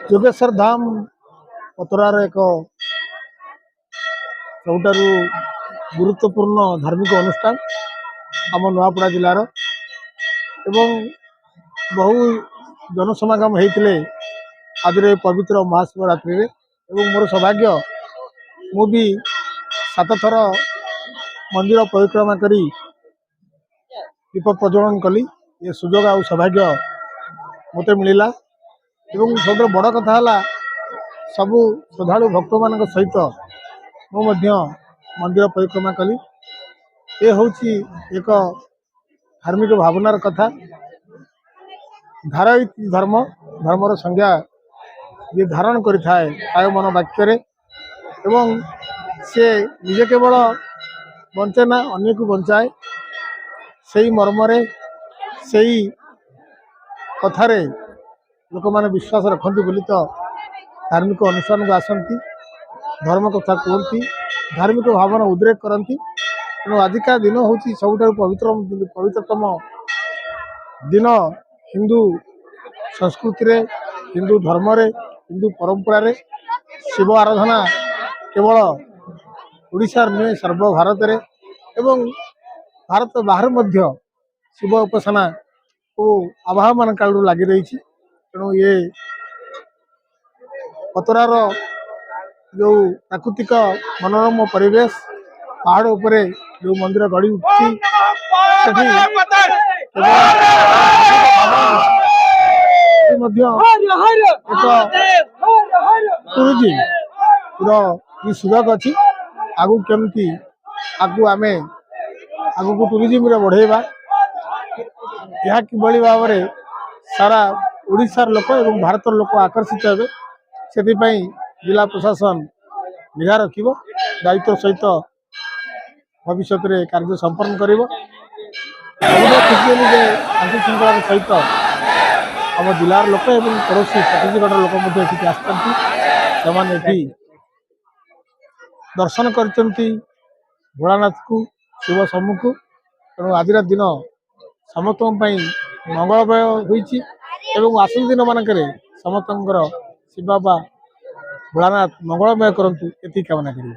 जोगेश्वर धाम पतरार एक सबुठारु गुरुत्वपूर्ण धार्मिक अनुष्ठान आम नुआपड़ा जिलार एवं बहु जनसमागम होते आज पवित्र महाशिवरात्रि एवं मोर सौभाग्य मु भी 7 थर मंदिर परिक्रमा करी दीप प्रज्वलन कली ये सुजोग आ सौभाग्य मत मिलला एवं सब बड़ कथा है सबु श्रद्धालु भक्त मान सहित मु मंदिर परिक्रमा कली ये हूँ एक धार्मिक भावनार कथा धाराई धर्म धर्मर संज्ञा ये धारण करिथाए काय मन वाक्य एवं से निजे केवल बंचे ना अन्य को बंचाए से मर्मरे से कथारे लोक मैंने विश्वास रखती बोली तो धार्मिक अनुष्ठान को आसती धर्म कथा कहती धार्मिक भावना उद्रेक करती तेणु आजिका दिन हूँ सबुठ पवित्रतम दिन हिंदू संस्कृति रे हिंदू धर्म रे हिंदू परंपरा रे शिव आराधना केवल ओडिशा नुहे सर्व भारत रे एवं भारत बाहर मध्य शिव उपासना को आवाह मान काल लगी रही तेणु ये पतरार जो प्राकृतिक मनोरम परिवेश पहाड़ उपरे जो मंदिर गढ़ी उठी टूरिज्म सुजोग अच्छी आगु केमती आगु आमे आगु को टूरिज्म बढ़ेवा यह किभली भाव में सारा ओडिशार लोक एवं भारत लोक आकर्षित हे से जिला प्रशासन निघा रख दायित्व सहित भविष्य में कार्य संपन्न कर शांति श्रृंखला सहित आम जिलार लोक एवं पड़ोशी छत्तीसगढ़ लोक से दर्शन कर भोलानाथ को शिव समूह को तेणु आज दिन समस्त मंगलमय होती आसंत दिन मानक समस्त शिव बा भोलानाथ मंगलमय करंतु एति कामना करिए।